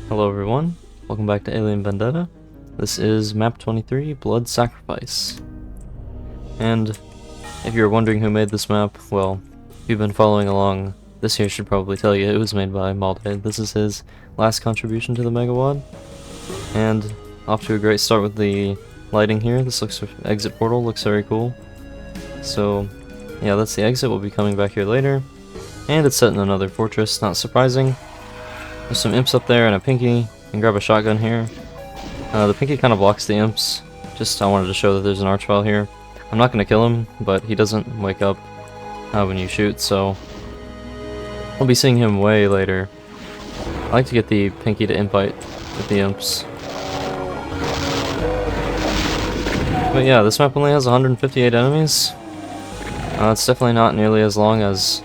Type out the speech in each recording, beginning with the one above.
Hello everyone, welcome back to Alien Vendetta. This is map 23, Blood Sacrifice. And if you're wondering who made this map, well, if you've been following along, this here should probably tell you it was made by MIDI. This is his last contribution to the MIDI. And off to a great start with the lighting here. This exit portal looks very cool. So yeah, that's the exit. We'll be coming back here later. And it's set in another fortress, not surprising. There's some imps up there and a pinky. You can grab a shotgun here. The pinky kind of blocks the imps. Just I wanted to show that there's an archvile here. I'm not going to kill him, but he doesn't wake up when you shoot, so I'll be seeing him way later. I like to get the pinky to invite with the imps. But yeah, this map only has 158 enemies. It's definitely not nearly as long as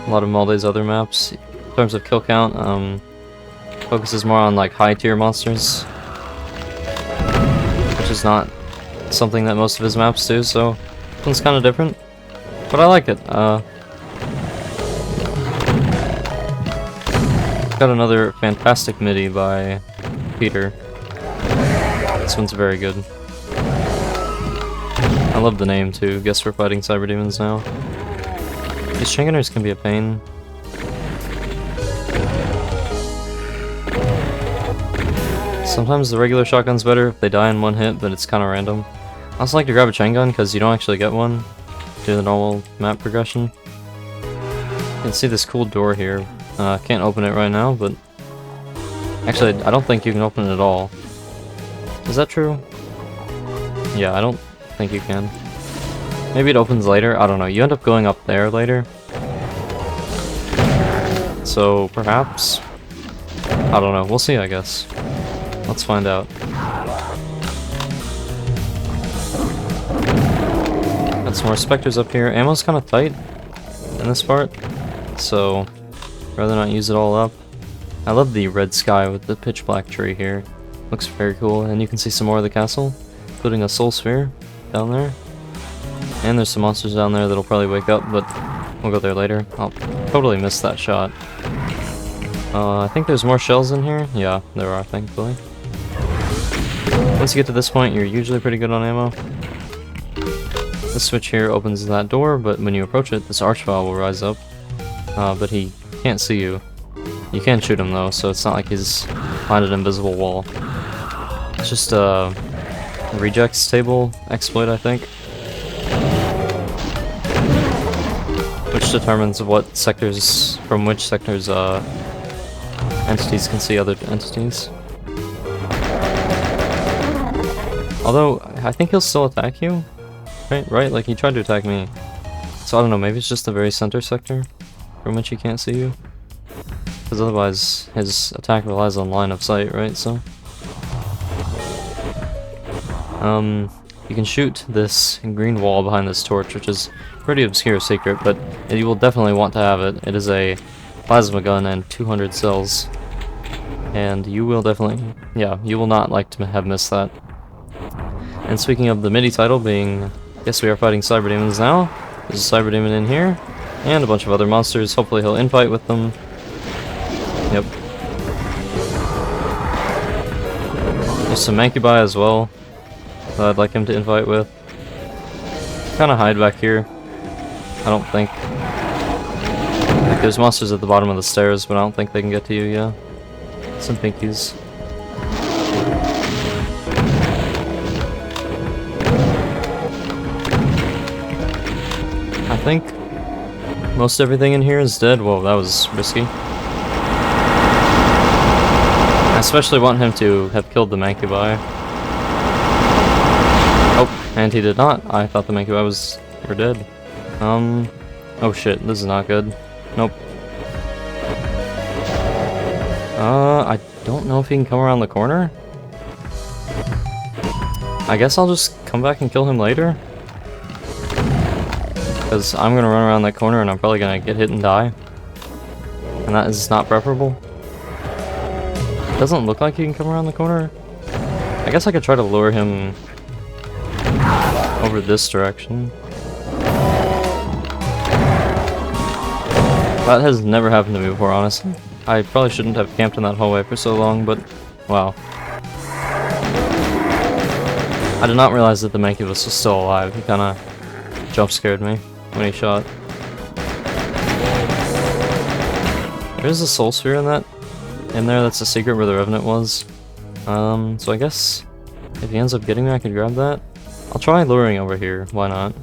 a lot of MIDI's other maps. In terms of kill count, focuses more on like high tier monsters, which is not something that most of his maps do, so this one's kind of different, but I like it. Got another fantastic MIDI by Peter. This one's very good. I love the name too. Guess we're fighting Cyberdemons now. These chain can be a pain. Sometimes the regular shotgun's better if they die in one hit, but it's kind of random. I also like to grab a chain gun because you don't actually get one due to the normal map progression. You can see this cool door here. Can't open it right now, but actually I don't think you can open it at all. Is that true? Yeah, I don't think you can. Maybe it opens later, I don't know. You end up going up there later. So perhaps? I don't know, we'll see I guess. Let's find out. Got some more specters up here. Ammo's kind of tight in this part, so rather not use it all up. I love the red sky with the pitch black tree here. Looks very cool, and you can see some more of the castle, including a soul sphere down there. And there's some monsters down there that'll probably wake up, but we'll go there later. I'll totally miss that shot. I think there's more shells in here. Yeah, there are, thankfully. Once you get to this point, you're usually pretty good on ammo. This switch here opens that door, but when you approach it, this archvile will rise up. But he can't see you. You can shoot him though, so it's not like he's behind an invisible wall. It's just a rejects table exploit, I think, which determines what sectors, from which sectors entities can see other entities. Although, I think he'll still attack you, right? Like, he tried to attack me. So, I don't know, maybe it's just the very center sector from which he can't see you. Because otherwise, his attack relies on line of sight, right? So, you can shoot this green wall behind this torch, which is a pretty obscure secret, but you will definitely want to have it. It is a plasma gun and 200 cells. And you will definitely, yeah, you will not like to have missed that. And speaking of the MIDI title being, yes, we are fighting Cyberdemons now. There's a Cyberdemon in here, and a bunch of other monsters. Hopefully he'll infight with them. Yep. There's some Mancubi as well that I'd like him to invite with. Kind of hide back here. I don't think. Like, there's monsters at the bottom of the stairs, but I don't think they can get to you, yeah. Some pinkies. I think most everything in here is dead. Whoa, that was risky. I especially want him to have killed the Mancubi. Oh, and he did not. I thought the Mancubi were dead. Oh shit, this is not good. Nope. I don't know if he can come around the corner. I guess I'll just come back and kill him later. Because I'm going to run around that corner and I'm probably going to get hit and die. And that is not preferable. It doesn't look like he can come around the corner. I guess I could try to lure him over this direction. That has never happened to me before, honestly. I probably shouldn't have camped in that hallway for so long, but wow. I did not realize that the Mancubus was still alive. He kinda jump scared me when he shot. There's a soul sphere in there, that's the secret where the Revenant was. So I guess if he ends up getting me, I could grab that. I'll try luring over here, why not?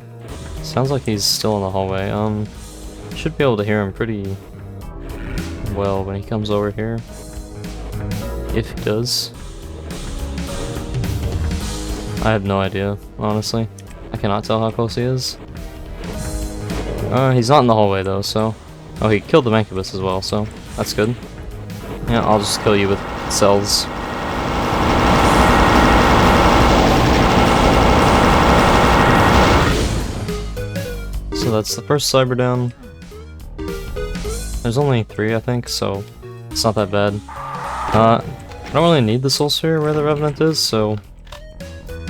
Sounds like he's still in the hallway. Should be able to hear him pretty well when he comes over here. If he does. I have no idea, honestly. I cannot tell how close he is. He's not in the hallway though, so... Oh, he killed the Mancubus as well, so that's good. Yeah, I'll just kill you with cells. So that's the first Cyber down. There's only 3, I think, so it's not that bad. I don't really need the Soul Sphere where the Revenant is, so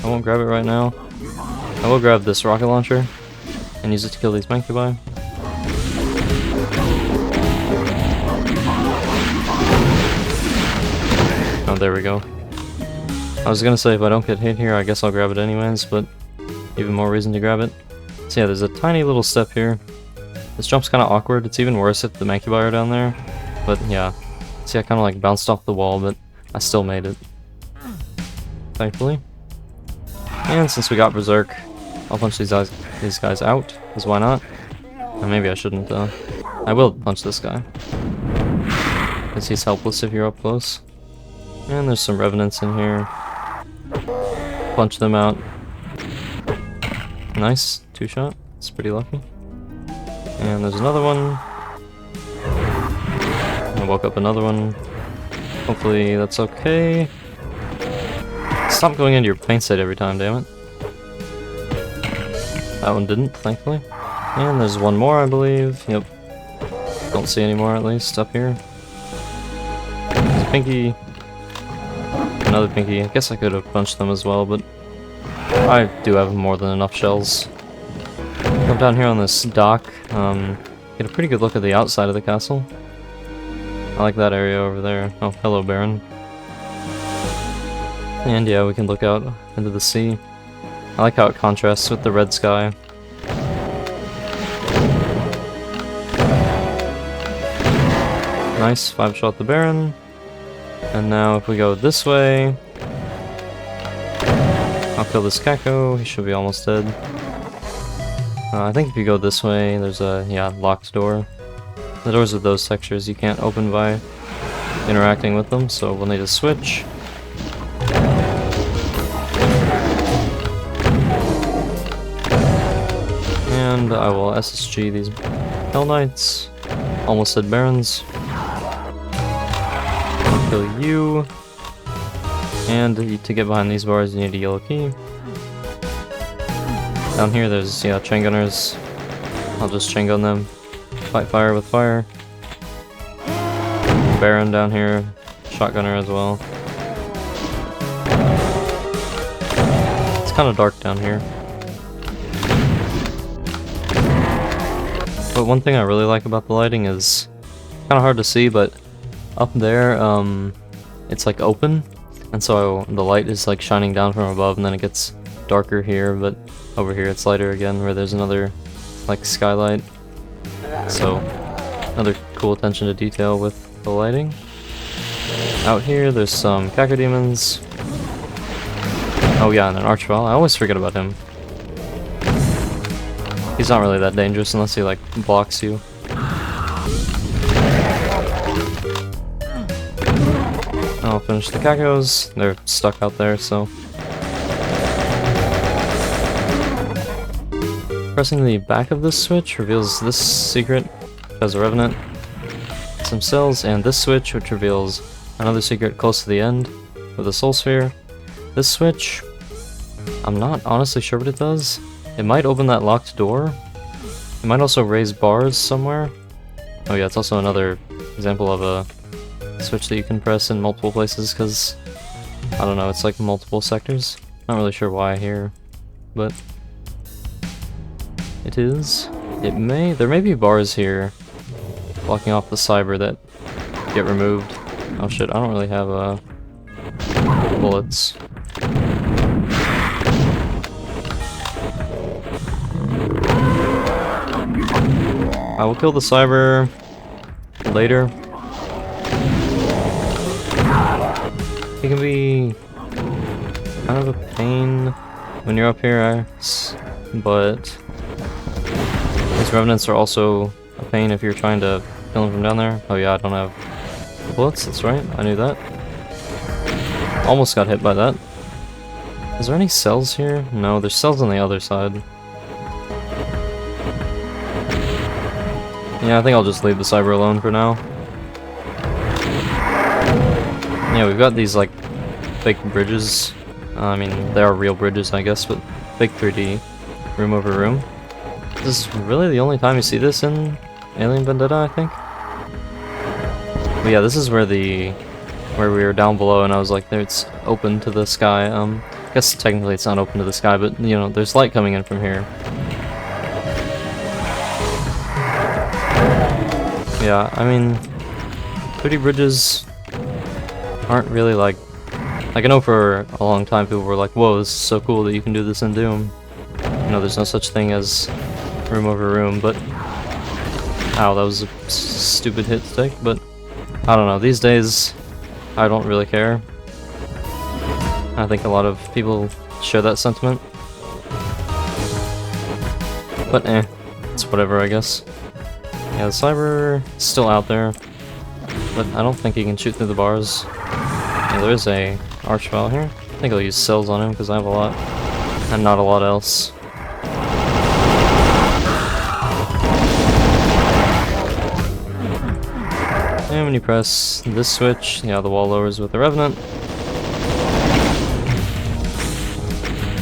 I won't grab it right now. I will grab this rocket launcher and use it to kill these Mancubi. Oh, there we go. I was gonna say if I don't get hit here, I guess I'll grab it anyways, but even more reason to grab it. So yeah, there's a tiny little step here. This jump's kind of awkward. It's even worse if the Mancubi are down there. But yeah, see, I kind of like bounced off the wall, but I still made it. Thankfully. And since we got Berserk, I'll punch these guys out, because why not? Or maybe I shouldn't, I will punch this guy. Because he's helpless if you're up close. And there's some Revenants in here. Punch them out. Nice, 2-shot. It's pretty lucky. And there's another one. I woke up another one. Hopefully that's okay. Stop going into your paint state every time, damn it. That one didn't, thankfully. And there's one more, I believe. Yep. Don't see any more, at least, up here. There's a Pinky. Another Pinky. I guess I could have punched them as well, but I do have more than enough shells. Come down here on this dock. Get a pretty good look at the outside of the castle. I like that area over there. Oh, hello, Baron. And yeah, we can look out into the sea. I like how it contrasts with the red sky. Nice, 5-shot the Baron. And now if we go this way, I'll kill this Kako, he should be almost dead. I think if you go this way, there's a, locked door. The doors with those textures you can't open by interacting with them, so we'll need a switch. And I will SSG these Hell Knights. Almost said Barons. I'll kill you. And to get behind these bars, you need a yellow key. Down here, there's, chain gunners. I'll just chain gun them. Fight fire with fire. Baron down here. Shotgunner as well. It's kind of dark down here. But one thing I really like about the lighting is kind of hard to see, but up there, it's like open, and so the light is like shining down from above, and then it gets darker here, but over here it's lighter again, where there's another like skylight. So another cool attention to detail with the lighting. Out here, there's some Cyberdemons. Oh yeah, and an Archvile. I always forget about him. He's not really that dangerous unless he like blocks you. I'll finish the Kakos. They're stuck out there, so. Pressing the back of this switch reveals this secret, which has a Revenant, some cells, and this switch, which reveals another secret close to the end with a Soul Sphere. This switch, I'm not honestly sure what it does. It might open that locked door. It might also raise bars somewhere. Oh yeah, it's also another example of a switch that you can press in multiple places, because, I don't know, it's like multiple sectors. Not really sure why here, but it is. There may be bars here blocking off the Cyber that get removed. Oh shit, I don't really have bullets. I will kill the cyber later. He can be kind of a pain when you're up here, but these revenants are also a pain if you're trying to kill them from down there. Oh yeah, I don't have bullets, that's right, I knew that. Almost got hit by that. Is there any cells here? No, there's cells on the other side. Yeah, I think I'll just leave the cyber alone for now. Yeah, we've got these like fake bridges. I mean, they are real bridges, I guess, but fake 3D room over room. This is really the only time you see this in Alien Vendetta, I think. But yeah, this is where we were down below, and I was like, there, it's open to the sky. I guess technically it's not open to the sky, but you know, there's light coming in from here. Yeah, I mean, 3D bridges aren't really like I know for a long time people were like, whoa, this is so cool that you can do this in Doom. You know, there's no such thing as room over room, but ow, that was a stupid hit to take, but I don't know, these days I don't really care. I think a lot of people share that sentiment. But it's whatever, I guess. Yeah, the cyber is still out there, but I don't think he can shoot through the bars. Yeah, there is a archvile here. I think I'll use cells on him because I have a lot, and not a lot else. And when you press this switch, yeah, the wall lowers with the Revenant.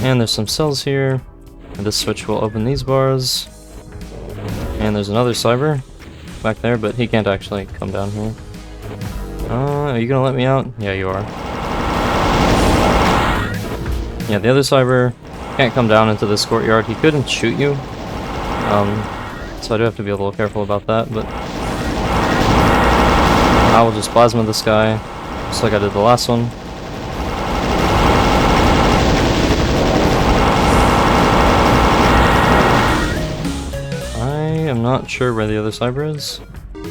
And there's some cells here. And this switch will open these bars. And there's another cyber back there, but he can't actually come down here. Are you gonna let me out? Yeah, you are. Yeah, the other cyber can't come down into this courtyard. He couldn't shoot you. So I do have to be a little careful about that, but I will just plasma this guy, just like I did the last one. I am not sure where the other cyber is.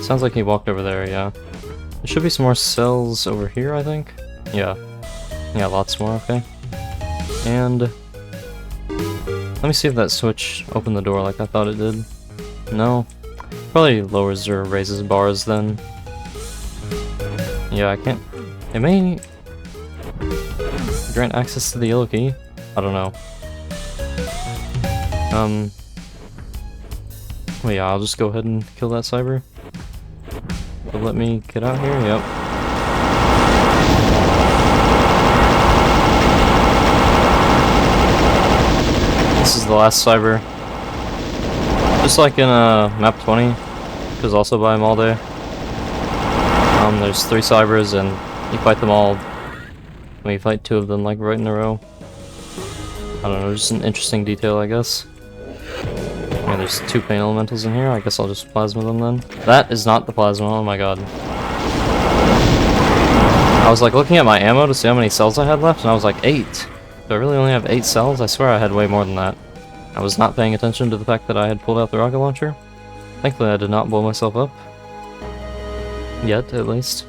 Sounds like he walked over there, yeah. There should be some more cells over here, I think. Yeah. Yeah, lots more, okay. And let me see if that switch opened the door like I thought it did. No. Probably lowers or raises bars then. Yeah, I can't. It may grant access to the yellow key. I don't know. Well, yeah, I'll just go ahead and kill that cyber. So let me get out here. Yep. This is the last cyber. Just like in map 20, which was also by MIDI. There's 3 cybers and you fight them all. When you fight 2 of them like right in a row. I don't know, just an interesting detail, I guess. Yeah, there's 2 pain elementals in here. I guess I'll just plasma them then. That is not the plasma. Oh my god. I was like looking at my ammo to see how many cells I had left, and I was like 8. Do I really only have 8 cells? I swear I had way more than that. I was not paying attention to the fact that I had pulled out the rocket launcher. Thankfully I did not blow myself up. Yet, at least.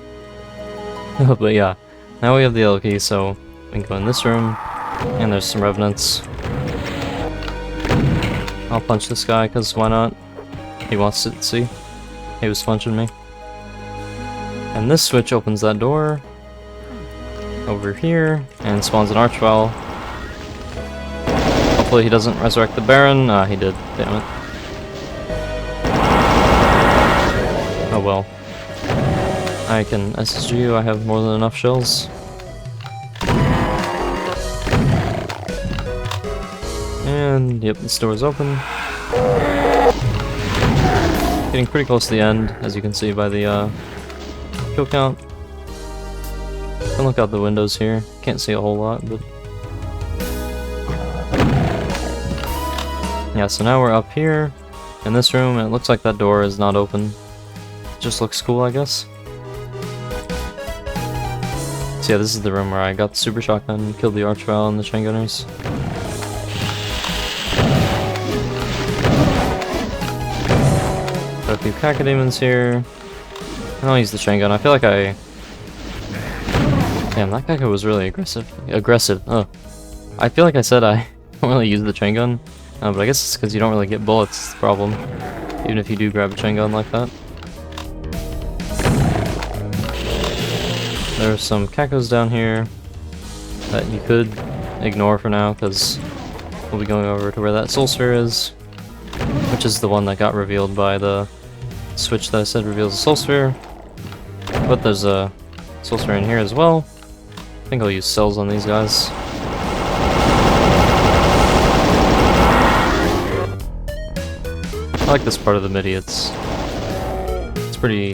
But yeah, now we have the yellow key, so we can go in this room, and there's some revenants. I'll punch this guy, because why not? He wants to see. He was punching me. And this switch opens that door over here, and spawns an archvile. Hopefully he doesn't resurrect the Baron. He did, damn it. Oh well. I can SSG you, I have more than enough shells. And yep, this door is open. Getting pretty close to the end, as you can see by the kill count. Can look out the windows here. Can't see a whole lot, but yeah, so now we're up here in this room, and it looks like that door is not open. Just looks cool, I guess. So yeah, this is the room where I got the super shotgun, killed the archvile and the chain gunners. Got a few cacodemons here. And I'll use the chain gun. I feel like I... Damn, that caco was really aggressive. Oh. I feel like I said I don't really use the chain gun. But I guess it's because you don't really get bullets, it's the problem. Even if you do grab a chain gun like that. There's some cacos down here that you could ignore for now, because we'll be going over to where that soul sphere is, which is the one that got revealed by the switch that I said reveals the soul sphere. But there's a soul sphere in here as well. I think I'll use cells on these guys. I like this part of the MIDI, it's pretty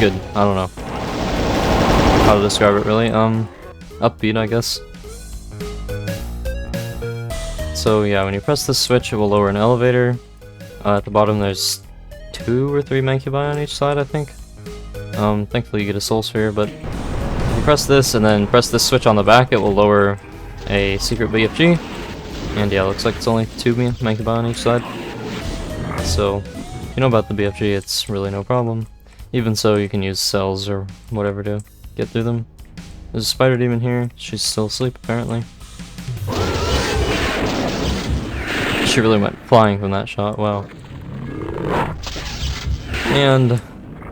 good, I don't know how to describe it really, upbeat I guess. So yeah, when you press this switch it will lower an elevator. At the bottom there's 2 or 3 mancubi on each side I think. Thankfully you get a soul sphere, but if you press this and then press this switch on the back it will lower a secret BFG. And yeah, looks like it's only 2 mancubi on each side. So, if you know about the BFG, it's really no problem. Even so, you can use cells or whatever to get through them. There's a spider demon here. She's still asleep, apparently. She really went flying from that shot, wow. And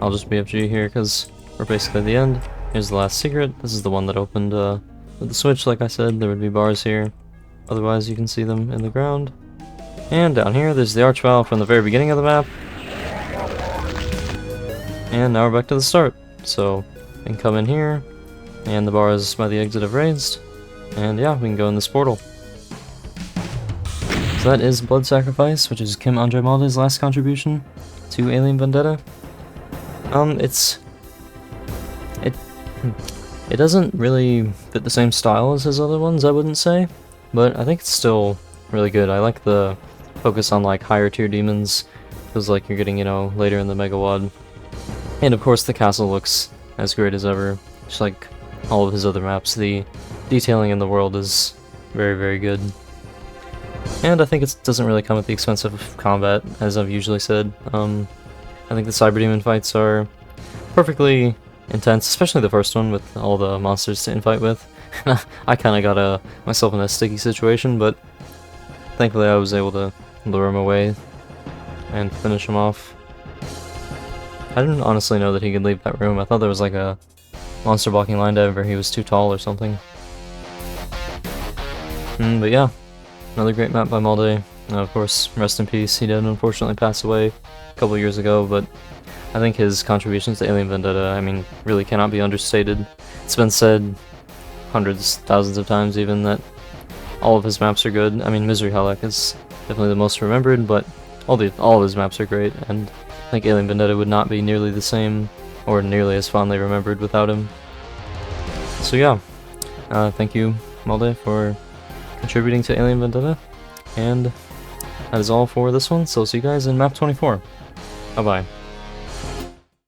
I'll just BFG here, because we're basically at the end. Here's the last secret. This is the one that opened with the switch, like I said. There would be bars here. Otherwise, you can see them in the ground. And down here, there's the archvile from the very beginning of the map. And now we're back to the start. So, we can come in here, and the bars by the exit have raised. And yeah, we can go in this portal. So that is Blood Sacrifice, which is Kim Andre Malde's last contribution to Alien Vendetta. It doesn't really fit the same style as his other ones, I wouldn't say. But I think it's still really good. I like the focus on like higher tier demons. Feels like you're getting, you know, later in the MIDI. And of course the castle looks as great as ever. Just like all of his other maps, the detailing in the world is very, very good. And I think it doesn't really come at the expense of combat, as I've usually said. I think the Cyberdemon fights are perfectly intense, especially the first one with all the monsters to infight with. I kind of got myself in a sticky situation, but thankfully I was able to lure him away and finish him off. I didn't honestly know that he could leave that room. I thought there was like a monster blocking line dive, or he was too tall or something. But yeah, another great map by Malde. Of course, rest in peace. He did unfortunately pass away a couple years ago, but I think his contributions to Alien Vendetta, I mean, really cannot be understated. It's been said hundreds, thousands of times even that all of his maps are good. I mean, Misery Halleck is definitely the most remembered, but all of his maps are great, and I think Alien Vendetta would not be nearly the same or nearly as fondly remembered without him. So yeah, thank you Malde for contributing to Alien Vendetta, and that is all for this one, so see you guys in map 24. Bye bye.